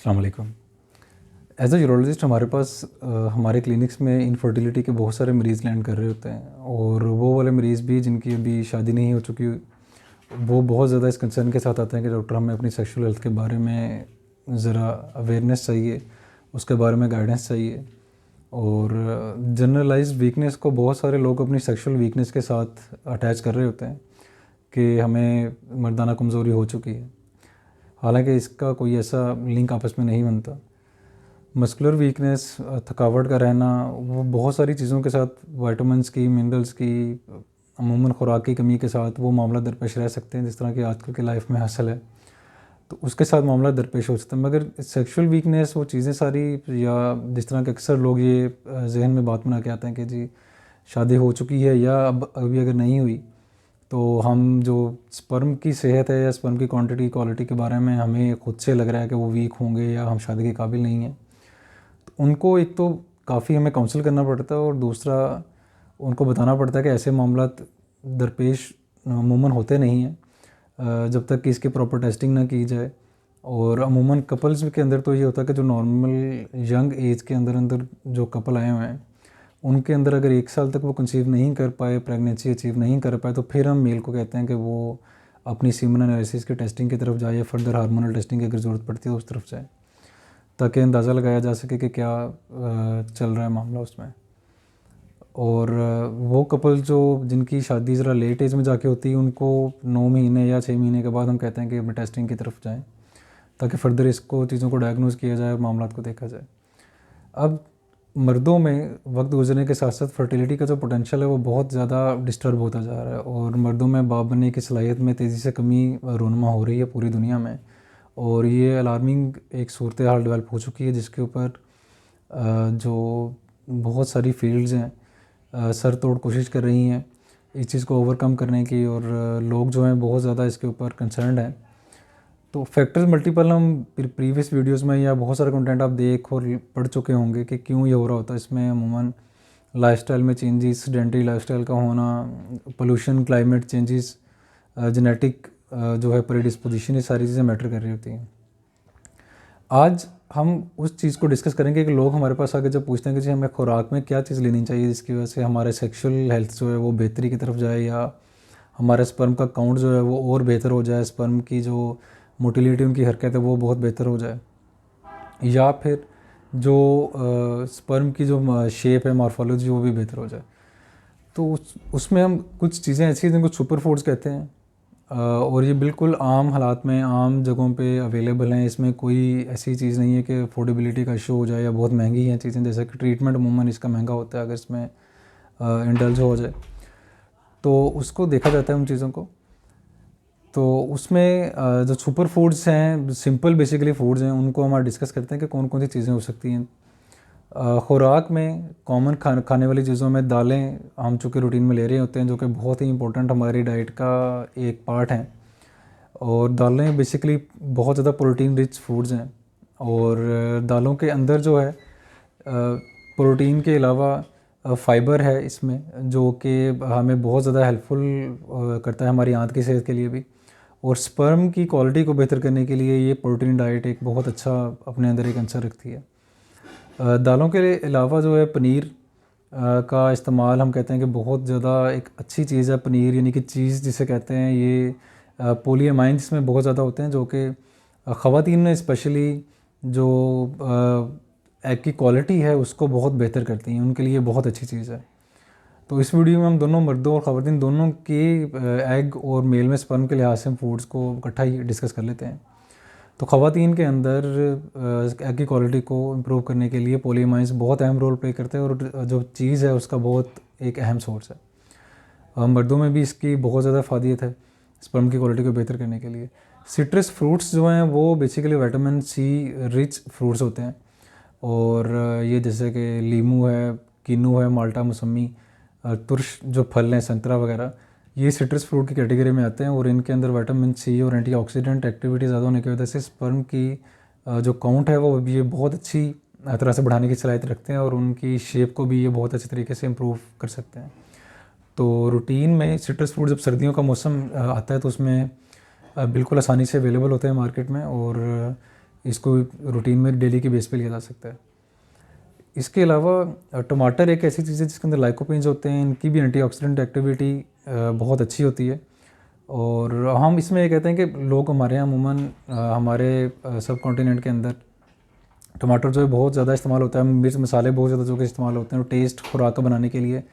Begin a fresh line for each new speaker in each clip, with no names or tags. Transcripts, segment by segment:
अस्सलाम वालेकुम। As a urologist हमारे पास हमारे क्लिनिक्स में इनफर्टिलिटी के बहुत सारे मरीज़ लैंड कर रहे होते हैं और वो वाले मरीज़ भी जिनकी अभी शादी नहीं हो चुकी, वो बहुत ज़्यादा इस कंसर्न के साथ आते हैं कि डॉक्टर हमें अपनी सेक्सुअल हेल्थ के बारे में ज़रा अवेयरनेस चाहिए, उसके बारे में गाइडेंस चाहिए। और जनरलाइज्ड वीकनेस को बहुत सारे लोग अपनी सेक्सुअल वीकनेस के साथ अटैच कर रहे होते हैं कि हमें मर्दाना कमज़ोरी हो चुकी है। हालांकि इसका कोई ऐसा लिंक आपस में नहीं बनता। मस्कुलर वीकनेस, थकावट का रहना, वो बहुत सारी चीज़ों के साथ, विटामिन्स की, मिनरल्स की, अमूमन खुराक की कमी के साथ वो मामला दरपेश रह सकते हैं। जिस तरह की आजकल की लाइफ में हसल है तो उसके साथ मामला दरपेश हो सकता है। मगर सेक्सुअल वीकनेस वो चीज़ें सारी, या जिस तरह के अक्सर लोग ये जहन में बात बना के आते हैं कि जी शादी हो चुकी है या अब अभी अगर नहीं हुई तो हम जो स्पर्म की सेहत है या स्पर्म की क्वांटिटी क्वालिटी के बारे में हमें खुद से लग रहा है कि वो वीक होंगे या हम शादी के काबिल नहीं हैं। तो उनको एक तो काफ़ी हमें काउंसल करना पड़ता है और दूसरा उनको बताना पड़ता है कि ऐसे मामला दरपेश अमूमन होते नहीं हैं जब तक कि इसकी प्रॉपर टेस्टिंग ना की जाए। और अमूमन कपल्स के अंदर तो ये होता है कि जो नॉर्मल यंग एज के अंदर अंदर जो कपल आए हुए हैं उनके अंदर अगर 1 साल तक वो कंसीव नहीं कर पाए, प्रेगनेंसी अचीव नहीं कर पाए, तो फिर हम मेल को कहते हैं कि वो अपनी सीमन एनालिसिस की टेस्टिंग की तरफ जाए या फर्दर हार्मोनल टेस्टिंग की अगर ज़रूरत पड़ती है उस तरफ जाए, ताकि अंदाज़ा लगाया जा सके कि क्या चल रहा है मामला उसमें। और वो कपल जो जिनकी शादी ज़रा लेट एज में जाके होती है उनको 9 महीने या 6 महीने के बाद हम कहते हैं कि अपनी टेस्टिंग की तरफ जाएँ, ताकि फर्दर इसको चीज़ों को डायग्नोज किया जाए और मामला को देखा जाए। अब मर्दों में वक्त गुजरने के साथ साथ फर्टिलिटी का जो पोटेंशियल है वो बहुत ज़्यादा डिस्टर्ब होता जा रहा है और मर्दों में बाप बनने की सलाहियत में तेज़ी से कमी रोनमा हो रही है पूरी दुनिया में। और ये अलार्मिंग एक सूरत हाल डेवलप हो चुकी है जिसके ऊपर जो बहुत सारी फील्ड्स हैं सर तोड़ कोशिश कर रही हैं इस चीज़ को ओवरकम करने की, और लोग जो हैं बहुत ज़्यादा इसके ऊपर कंसर्न्ड हैं। तो फैक्टर्स मल्टीपल हम प्रीवियस वीडियोस में या बहुत सारा कंटेंट आप देख और पढ़ चुके होंगे कि क्यों ये हो रहा होता है। इसमें अमूमन लाइफस्टाइल में चेंजेस, सेडेंटरी लाइफस्टाइल का होना, पोल्यूशन, क्लाइमेट चेंजेस, जेनेटिक जो है प्रीडिस्पोजिशन, ये सारी चीज़ें मैटर कर रही होती हैं। आज हम उस चीज़ को डिस्कस करेंगे कि लोग हमारे पास आके जब पूछते हैं कि जी हमें खुराक में क्या चीज़ लेनी चाहिए जिसकी वजह से हमारे सेक्सुअल हेल्थ जो है वो बेहतरी की तरफ जाए, या हमारे स्पर्म का काउंट जो है वो और बेहतर हो जाए, स्पर्म की जो मोटिलिटी उनकी हरकत है वो बहुत बेहतर हो जाए, या फिर जो स्पर्म की जो शेप है, मॉर्फोलॉजी, वो भी बेहतर हो जाए। तो उसमें हम कुछ चीज़ें ऐसी हैं जिनको सुपर फूड्स कहते हैं और ये बिल्कुल आम हालात में आम जगहों पे अवेलेबल हैं। इसमें कोई ऐसी चीज़ नहीं है कि अफोर्डेबिलिटी का इशू हो जाए या बहुत महंगी हैं चीज़ें, जैसे कि ट्रीटमेंट अमूमन इसका महंगा होता है अगर इसमें इंडल्ज हो जाए तो उसको देखा जाता है उन चीज़ों को। तो उसमें जो सुपर फूड्स हैं, सिंपल बेसिकली फूड्स हैं, उनको हम आज डिस्कस करते हैं कि कौन कौन सी चीज़ें हो सकती हैं। खुराक में कॉमन खाने वाली चीज़ों में दालें हम चूँकि रूटीन में ले रहे होते हैं, जो कि बहुत ही इंपॉर्टेंट हमारी डाइट का एक पार्ट हैं। और दालें बेसिकली बहुत ज़्यादा प्रोटीन रिच फूड्स हैं और दालों के अंदर जो है प्रोटीन के अलावा फ़ाइबर है इसमें, जो कि हमें बहुत ज़्यादा हेल्पफुल करता है हमारी आंत की सेहत के लिए भी। और स्पर्म की क्वालिटी को बेहतर करने के लिए ये प्रोटीन डाइट एक बहुत अच्छा अपने अंदर एक आंसर रखती है। दालों के अलावा जो है पनीर का इस्तेमाल हम कहते हैं कि बहुत ज़्यादा एक अच्छी चीज़ है। पनीर यानी कि चीज़ जिसे कहते हैं, ये पोलीअमाइंस इसमें बहुत ज़्यादा होते हैं जो कि ख़वातीन में स्पेशली जो एग की क्वालिटी है उसको बहुत बेहतर करती हैं, उनके लिए बहुत अच्छी चीज़ है। तो इस वीडियो में हम दोनों मर्दों और ख़वातीन दोनों के एग और मेल में स्पर्म के लिहाज से हम फूड्स को इकट्ठा ही डिस्कस कर लेते हैं। तो ख़वातीन के अंदर एग की क्वालिटी को इम्प्रूव करने के लिए पोलीअमाइंस बहुत अहम रोल प्ले करते हैं और जो चीज़ है उसका बहुत एक अहम सोर्स है। मर्दों में भी इसकी बहुत ज़्यादा फ़ायदियत है स्पर्म की क्वालिटी को बेहतर करने के लिए। सिट्रस फ्रूट्स जो हैं वो basically vitamin C rich fruits होते हैं और ये जैसे कि लीमू है, किन्नू है, माल्टा, मौसमी, तुरश जो फल हैं, संतरा वगैरह, ये सिट्रस फ्रूट की कैटेगरी में आते हैं और इनके अंदर विटामिन सी और एंटीऑक्सीडेंट एक्टिविटी ज़्यादा होने की वजह से स्पर्म की जो काउंट है वो भी ये बहुत अच्छी तरह से बढ़ाने की सलाहियत रखते हैं और उनकी शेप को भी ये बहुत अच्छे तरीके से इम्प्रूव कर सकते हैं। तो रूटीन में सिट्रस फ्रूट जब सर्दियों का मौसम आता है तो उसमें बिल्कुल आसानी से अवेलेबल होते हैं मार्केट में और इसको रूटीन में डेली के बेस पे लिया जा सकता है। इसके अलावा टमाटर एक ऐसी चीज़ है जिसके अंदर लाइकोपीन्स होते हैं, इनकी भी एंटीऑक्सीडेंट एक्टिविटी बहुत अच्छी होती है। और हम इसमें ये कहते हैं कि लोग हमारे यहाँ अमूमन हमारे सब कॉन्टिनेंट के अंदर टमाटर जो है बहुत ज़्यादा इस्तेमाल होता है, मिर्च मसाले बहुत ज़्यादा जो कि इस्तेमाल होते हैं और टेस्ट खुराक बनाने के लिए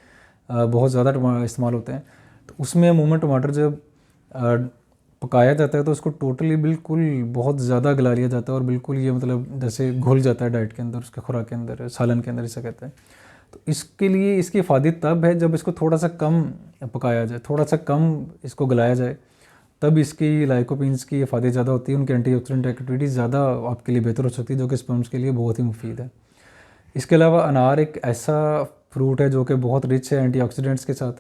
बहुत ज़्यादा इस्तेमाल होते हैं। तो उसमें अमूमन टमाटर जब पकाया जाता है तो उसको टोटली बिल्कुल बहुत ज़्यादा गला लिया जाता है और बिल्कुल ये मतलब जैसे घुल जाता है डाइट के अंदर, उसके खुराक के अंदर, सालन के अंदर इसे कहते हैं। तो इसके लिए इसकी इफ़ादत तब है जब इसको थोड़ा सा कम पकाया जाए, थोड़ा सा कम इसको गलाया जाए, तब इसकी लाइकोपीन्स की इफ़ादत ज़्यादा होती है, उनकी एंटीऑक्सीडेंट एक्टिविटी ज़्यादा आपके लिए बेहतर हो सकती है, जो कि स्पर्म्स के लिए बहुत ही मुफीद है। इसके अलावा अनार एक ऐसा फ्रूट है जो कि बहुत रिच है एंटीऑक्सीडेंट्स के साथ,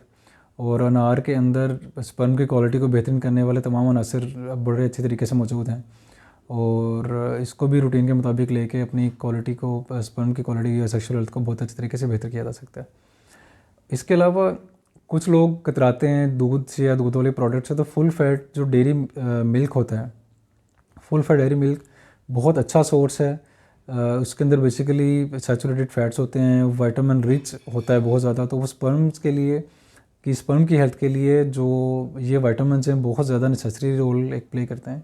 और अनार के अंदर स्पर्म की क्वालिटी को बेहतरीन करने वाले तमाम अनासर बड़े अच्छे तरीके से मौजूद हैं, और इसको भी रूटीन के मुताबिक लेके अपनी क्वालिटी को, स्पर्म की क्वालिटी या सेक्शुअल हेल्थ को बहुत अच्छे तरीके से बेहतर किया जा सकता है। इसके अलावा कुछ लोग कतराते हैं दूध से या दूध वाले प्रोडक्ट से, तो फुल फैट जो डेयरी मिल्क होता है, फुल फैट डेयरी मिल्क बहुत अच्छा सोर्स है। उसके अंदर बेसिकली सैचुरेटेड फैट्स होते हैं, विटामिन रिच होता है बहुत ज़्यादा, तो वो स्पर्म्स के लिए कि स्पर्म की हेल्थ के लिए जो ये विटामिन हैं बहुत ज़्यादा नेसेसरी रोल एक प्ले करते हैं,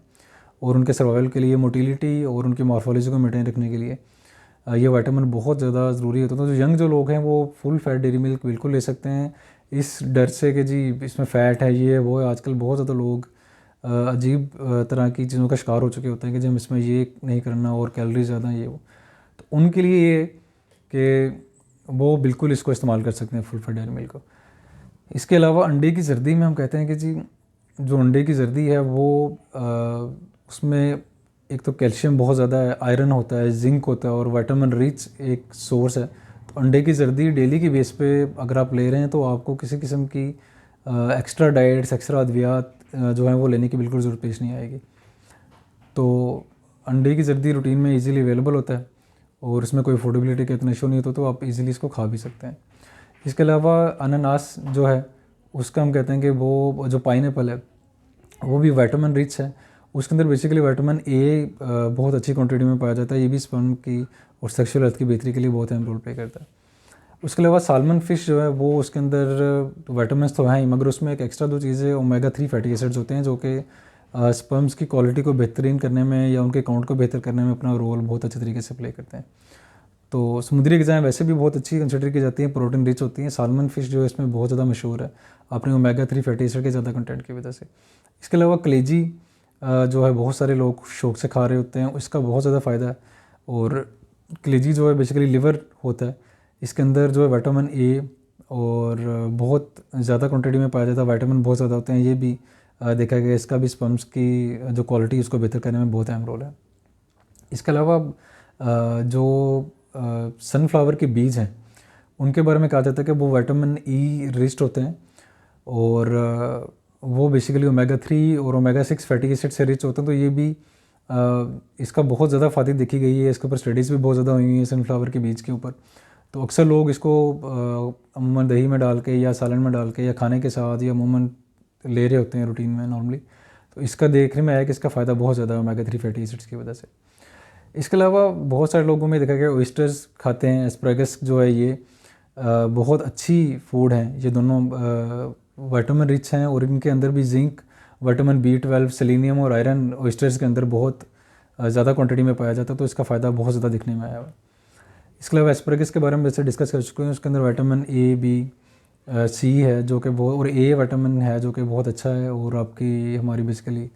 और उनके सर्वाइवल के लिए, मोटिलिटी और उनकी मॉर्फोलॉजी को मेंटेन रखने के लिए ये विटामिन बहुत ज़्यादा ज़रूरी होता है। तो जो यंग जो लोग हैं वो फुल फैट डेयरी मिल्क बिल्कुल ले सकते हैं, इस डर से कि जी इसमें फ़ैट है, ये है, वो है। आजकल बहुत ज़्यादा लोग अजीब तरह की चीज़ों का शिकार हो चुके होते हैं कि जी हम इसमें ये नहीं करना और कैलोरी ज़्यादा ये वो। तो उनके लिए ये कि वो बिल्कुल इसको इस्तेमाल कर सकते हैं फुल फैट डेयरी मिल्क को। इसके अलावा अंडे की जर्दी में हम कहते हैं कि जी जो अंडे की जर्दी है वो उसमें एक तो कैल्शियम बहुत ज़्यादा है, आयरन होता है, जिंक होता है और विटामिन रिच एक सोर्स है। तो अंडे की जर्दी डेली की बेस पे अगर आप ले रहे हैं तो आपको किसी किस्म की एक्स्ट्रा डाइट्स, एक्स्ट्रा अद्वियात जो हैं वो लेने की बिल्कुल ज़रूरत पेश नहीं आएगी। तो अंडे की जर्दी रूटीन में इजीली अवेलेबल होता है और इसमें कोई अफोर्डेबिलिटी का इतना इशू नहीं होता, तो आप इजीली इसको खा भी सकते हैं। इसके अलावा अनानास जो है उसका हम कहते हैं कि वो जो पाइनएप्पल है वो भी विटामिन रिच है। उसके अंदर बेसिकली विटामिन ए बहुत अच्छी क्वांटिटी में पाया जाता है, ये भी स्पर्म की और सेक्सुअल हेल्थ की बेहतरी के लिए बहुत अहम रोल प्ले करता है। उसके अलावा सालमन फ़िश जो है वो उसके अंदर विटामिन तो हैं ही, मगर उसमें एक एक्स्ट्रा दो चीज़ें ओमेगा 3 फैटी एसिड्स होते हैं जो कि स्पर्म्स की क्वालिटी को बेहतरीन करने में या उनके काउंट को बेहतर करने में अपना रोल बहुत अच्छे तरीके से प्ले करते हैं। तो समुद्री ग़िज़ाएँ वैसे भी बहुत अच्छी कंसिडर की जाती हैं, प्रोटीन रिच होती हैं। सालमन फ़िश जो है इसमें बहुत ज़्यादा मशहूर है अपने ओमेगा 3 फैटी एसिड के ज़्यादा कंटेंट की वजह से। इसके अलावा कलेजी जो है बहुत सारे लोग शौक से खा रहे होते हैं, इसका बहुत ज़्यादा फ़ायदा है। और कलेजी जो है बेसिकली लिवर होता है, इसके अंदर जो है विटामिन ए और बहुत ज़्यादा क्वांटिटी में पाया जाता है, विटामिन बहुत ज़्यादा होते हैं। ये भी देखा गया, इसका भी स्पर्म्स की जो क्वालिटी उसको बेहतर करने में बहुत अहम रोल है। इसके अलावा जो सनफ्लावर के बीज हैं उनके बारे में कहा जाता है कि वो विटामिन ई रिच्ड होते हैं और वो बेसिकली ओमेगा 3 और ओमेगा 6 फैटी एसिड से रिच होते हैं। तो ये भी इसका बहुत ज़्यादा फ़ायदा देखी गई है, इसके ऊपर स्टडीज़ भी बहुत ज़्यादा हुई हैं सनफ्लावर के बीज के ऊपर। तो अक्सर लोग इसको अमूमन दही में डाल के या सालन में डाल के या खाने के साथ या अमूमन ले रहे होते हैं रूटीन में नॉर्मली। तो इसका देखने में आया कि इसका फ़ायदा बहुत ज़्यादा है ओमेगा 3 फैटी एसिड्स की वजह से। इसके अलावा बहुत सारे लोगों में देखा गया ऑयस्टर्स खाते हैं, एस्पैरागस जो है ये बहुत अच्छी फूड है। ये दोनों विटामिन रिच हैं और इनके अंदर भी जिंक, विटामिन B12, सेलेनियम और आयरन ऑयस्टर्स के अंदर बहुत ज़्यादा क्वांटिटी में पाया जाता है, तो इसका फ़ायदा बहुत ज़्यादा दिखने में आया है। इसके अलावा एस्पैरागस के बारे में वैसे डिस्कस कर चुके हैं, उसके अंदर विटामिन A, B, C है जो कि बहुत, और A विटामिन है जो कि बहुत अच्छा है और आपकी हमारी बेसिकली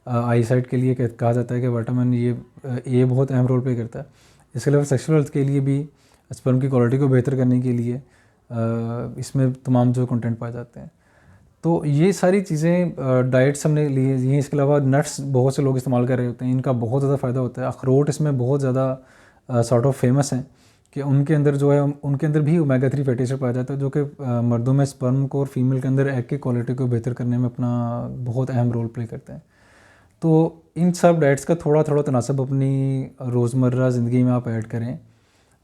आई साइट के लिए कहा जाता है कि विटामिन ये बहुत अहम रोल प्ले करता है। इसके अलावा सेक्सुअल हेल्थ के लिए भी, स्पर्म की क्वालिटी को बेहतर करने के लिए इसमें तमाम जो कंटेंट पाए जाते हैं। तो ये सारी चीज़ें डाइट्स हमने ली हैं। इसके अलावा नट्स बहुत से लोग इस्तेमाल कर रहे होते हैं, इनका बहुत ज़्यादा फ़ायदा होता है। अखरोट इसमें बहुत ज़्यादा सॉर्ट ऑफ फेमस हैं कि उनके अंदर जो है उनके अंदर भी ओमेगा 3 फैटी एसिड पाया जाता है जो कि मर्दों में स्पर्म को और फीमेल के अंदर एग की क्वालिटी को बेहतर करने में अपना बहुत अहम रोल प्ले करते हैं। तो इन सब डाइट्स का थोड़ा थोड़ा तनासब अपनी रोज़मर्रा ज़िंदगी में आप ऐड करें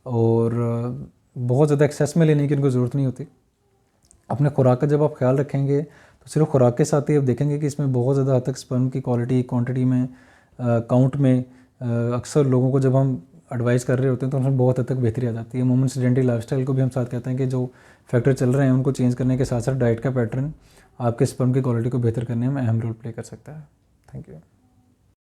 और बहुत ज़्यादा एक्सेस में लेने की इनको ज़रूरत नहीं होती। अपने खुराक का जब आप ख्याल रखेंगे तो सिर्फ खुराक के साथ ही आप देखेंगे कि इसमें बहुत ज़्यादा हद तक स्पर्म की क्वालिटी, क्वांटिटी में, काउंट में अक्सर लोगों को जब हम एडवाइस कर रहे होते हैं तो उसमें बहुत हद तक बेहतरी आ जाती है। मोमेंट सेडेंटरी लाइफस्टाइल को भी हम साथ कहते हैं कि जो फैक्टर चल रहे हैं उनको चेंज करने के साथ साथ डाइट का पैटर्न आपके स्पर्म की क्वालिटी को बेहतर करने में अहम रोल प्ले कर सकता है। Thank you.